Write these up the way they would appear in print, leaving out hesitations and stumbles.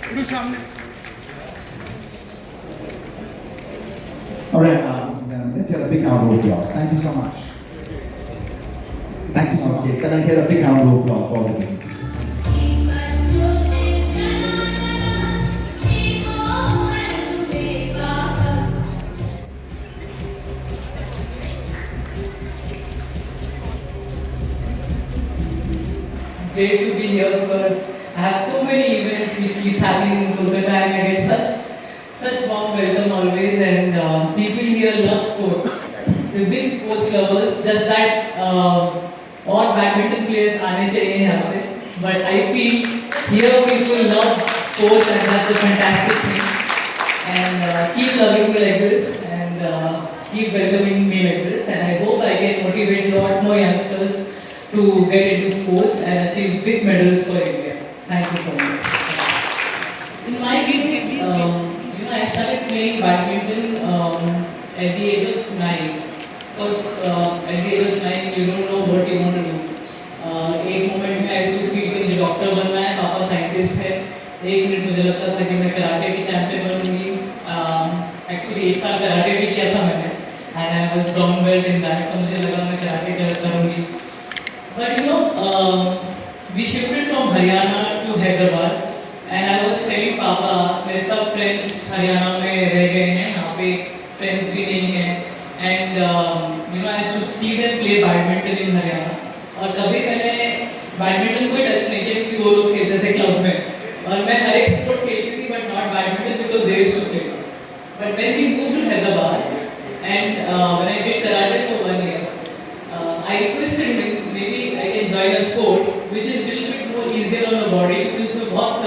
All right, ladies and gentlemen, let's get a big round of applause. Thank you so much. Thank you so much. Can I get a big round of applause for the team? Great to be here because I have so many events which keeps happening in Kolkata and I get such warm welcome always, and people here love sports. They're big sports lovers. Just that और badminton players आने चाहिए यहाँ से. But I feel here people love sports and that's a fantastic thing. And keep loving me like this and keep welcoming me like this. And I hope I can motivate a lot more youngsters to get into sports and achieve big medals for India. Thank you so much. In my case, I started playing badminton at the age of 9. Because at the age of 9, you don't know what you want to do. एक moment में I used to feel कि मुझे doctor बनना है, पापा scientist है. एक minute मुझे लगता था कि मैं कराटे की चैंपियन बनूंगी. एक्चुअली 1 साल कराटे भी किया था मैंने, and I was brown belt in that. तो मुझे लगा मैं कराटे करूंगी. But we shifted from Haryana to Hyderabad, and I was telling Papa, मेरे सब friends हरियाणा में रह गए हैं, यहाँ पे friends भी नहीं हैं, and I used to see them play badminton in Haryana. और कभी मैंने बैडमिंटन को टच नहीं किया क्योंकि वो लोग खेलते थे क्लब में, और मैं हर एक स्पोर्ट खेलती थी but not badminton because they used to play. But when we moved to Hyderabad and when I did karate for 1 year, I requested him maybe I can join a sport which is a little bit more easier on the body क्योंकि उसमें बहुत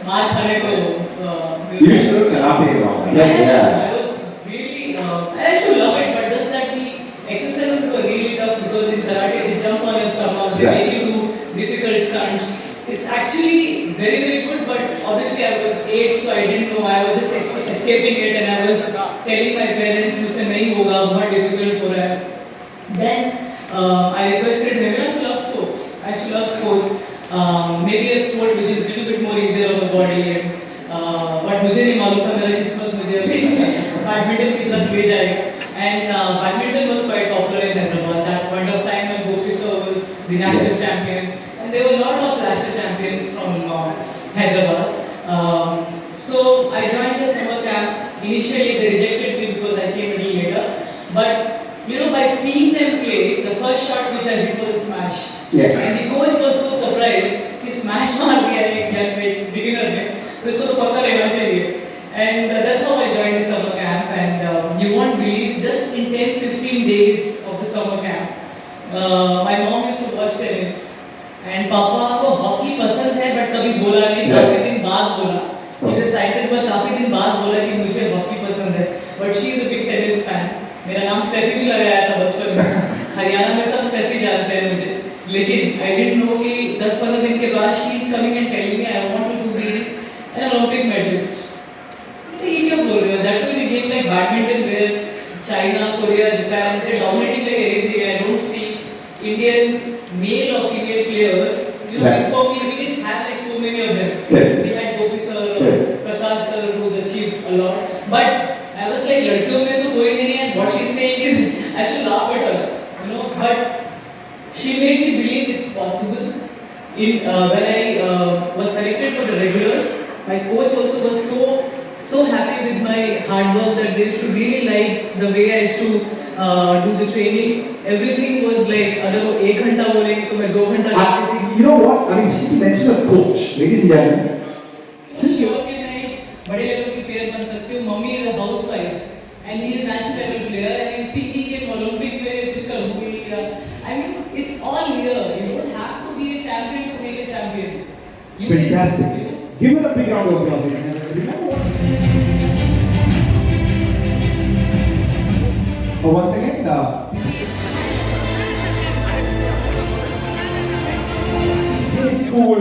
मार खाने को You should karate now. Yeah. I was really I actually love it, but just that the exercises were really tough because in karate they jump on your stomach, they make you do difficult stunts. It's actually very very good, but obviously I was 8 so I didn't know. I was just escaping it and I was telling my parents मुझसे नहीं होगा, बहुत difficult हो रहा है. Then I requested him, I should love sports. I should love sports. Maybe a sport which is a little bit more easier on the body. But मुझे नहीं मालूम था मेरा किस्मत मुझे अभी बैडमिंटन की तरफ ले जाएगा. And badminton was quite popular in Hyderabad. That point of time when Gopi sir was the national champion, and there were a lot of national champions from Hyderabad. So I joined the summer camp. Initially they rejected me because I came a little later. But by seeing them play, the first shot which I hit was a smash. Yes. And the coach was so surprised कि smash मार दिया एक beginner ने, तो इसको तो पक्का लेना चाहिए. And that's how I joined the summer camp. And you won't believe, just in 10-15 days of the summer camp, my mom used to watch tennis. And पापा को हॉकी पसंद है, but कभी बोला नहीं, काफी दिन बाद बोला. He's a scientist, but काफी दिन बाद बोला कि मुझे हॉकी पसंद है. But she is a big tennis fan. मेरा नाम स्टेफी भी लगाया था बचपन में. हरियाणा में सब स्टेफी जानते हैं मुझे. लेकिन I didn't know कि 10-15 दिन के बाद she is coming and telling me I want to be an Olympic medalist. ये क्या बोल रहे हो? That will be a game like badminton where China, Korea, Japan, they're dominating like anything. I don't see Indian male or female players. Before me, we didn't have like so many of them. We had Gopi sir, Prakash sir, who's achieved a lot. But I was like, लड़कियों में तो कोई नहीं है. What she's saying is, I should laugh at her, But she made me believe it's possible. When I was selected for the regulars, my coach also was so happy with my hard work that they used to really like the way I used to do the training. Everything was like, अगर वो 1 घंटा बोलेंगे तो मैं 2 घंटा. You know what? I mean, she mentioned a coach, ladies and gentlemen. Sure कि मैं बड़े लेवल की प्लेयर बन सकती हूँ. Mummy is a housewife and he is a national level player and he is thinking कि Olympic में कुछ करूँगी. I mean, it's all here. You don't have to be a champion to make a champion. Fantastic. Give her a big round of applause. Remember what? Once again, City School,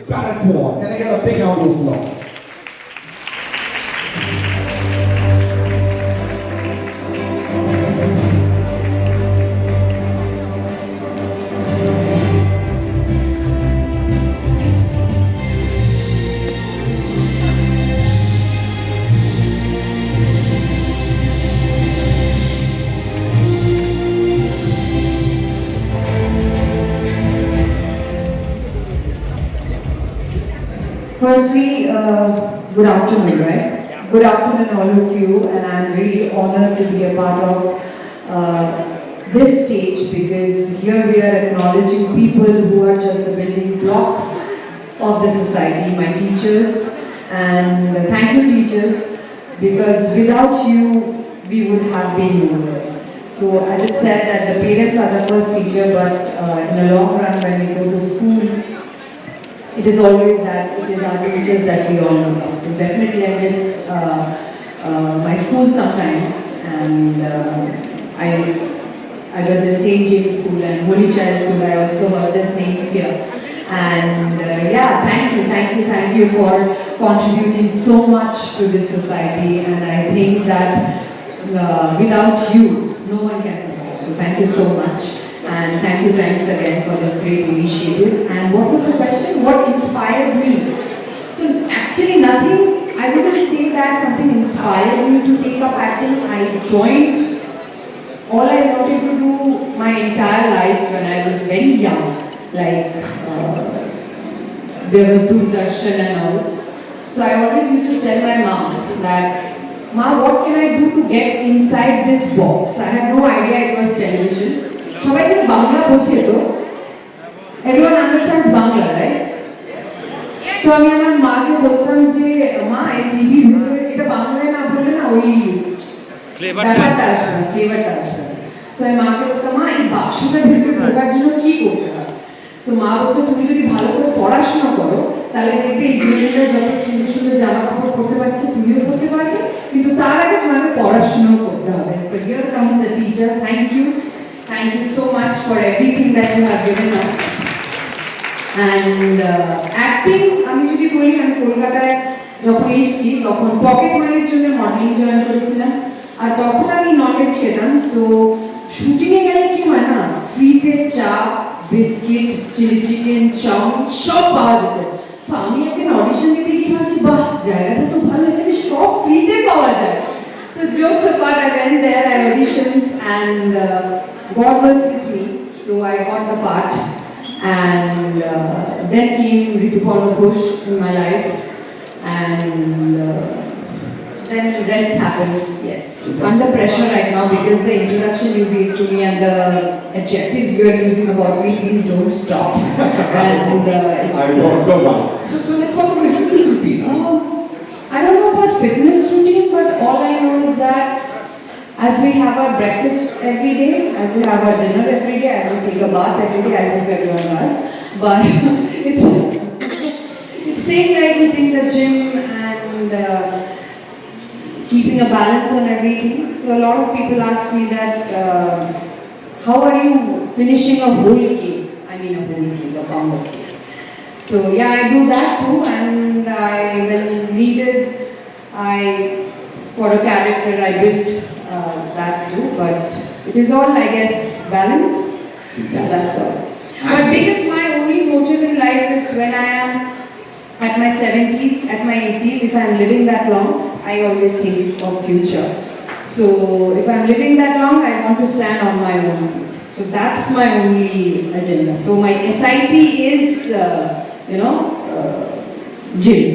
Barrackpore. Can I get a big round of applause? Firstly, good afternoon, right? Good afternoon, all of you, and I'm really honored to be a part of this stage because here we are acknowledging people who are just the building block of the society, my teachers, and thank you, teachers, because without you, we would have been nowhere. So, as it said, that the parents are the first teacher, but in the long run, when we go to school, it is always that it is our teachers that we all look up to. Definitely, I miss my school sometimes, and I was in St. James School and Holy Child School. I also heard these names here. And yeah, thank you for contributing so much to this society. And I think that without you, no one can survive. So thank you so much. And thank you thanks again for this great initiative. And what was the question? What inspired me? So actually nothing, I wouldn't say that something inspired me to take up acting. I joined, all I wanted to do my entire life when I was very young. Like there was Doordarshan and all. So I always used to tell my mom that, Ma, what can I do to get inside this box? I had no idea it was television. সবাই কি বাংলা বোঝে তো? Everyone understands Bangla, right? So আমি আমার মাকে বলতাম যে মা এই টিভির ভিতরে এটা বাংলায় না বললে না ওই ব্যাপারটা আসবে না, ফ্লেভারটা আসবে না। So আমি মাকে বলতাম মা এই বাক্সটার ভিতরে ঢোকার জন্য কি করতে হবে? So মা বলতো তুমি যদি ভালো করে পড়াশোনা করো তাহলে দেখবে এই হিরোইনরা যত সুন্দর সুন্দর জামা কাপড় পরতে পারছে তুমিও পরতে পারবে, কিন্তু তার আগে তোমাকে পড়াশোনাও করতে হবে। So here comes the teacher. Thank you so much for everything that you have given us. And acting, আমি যদি বলি আমি কলকাতায় যখন এসেছি তখন পকেট মানির জন্য মডেলিং জয়েন করেছিলাম, আর তখন আমি নলেজ খেতাম। সো শুটিংয়ে গেলে কি হয় না, ফ্রিতে চা, বিস্কিট, চিলি চিকেন, চাউমিন সব পাওয়া যেত। সো আমি একদিন অডিশন দিতে গিয়ে ভাবছি বাহ জায়গাটা তো ভালো, এখানে সব ফ্রিতে পাওয়া যায়। So jokes apart, I went there, I auditioned, and God was with me, so I got the part. And then came Rituparna Ghosh in my life, and then the rest happened. Yes, under pressure right now because the introduction you gave to me and the adjectives you are using about me, please don't stop. And I won't go on. So let's talk about your fitness routine. I don't know about fitness routine, but all I know is that as we have our breakfast every day, as we have our dinner every day, as we take a bath every day, I hope everyone does. But it's same like hitting the gym and keeping a balance on everything. So a lot of people ask me that, how are you finishing a whole cake? I mean a whole cake, a pound of cake. So yeah, I do that too, and when needed, for a character I built that too, but it is all, I guess, balance. So that's all. But because my only motive in life is when I am at my 70s, at my 80s, if I'm living that long, I always think of future. So if I'm living that long, I want to stand on my own feet. So that's my only agenda. So my SIP is, gym.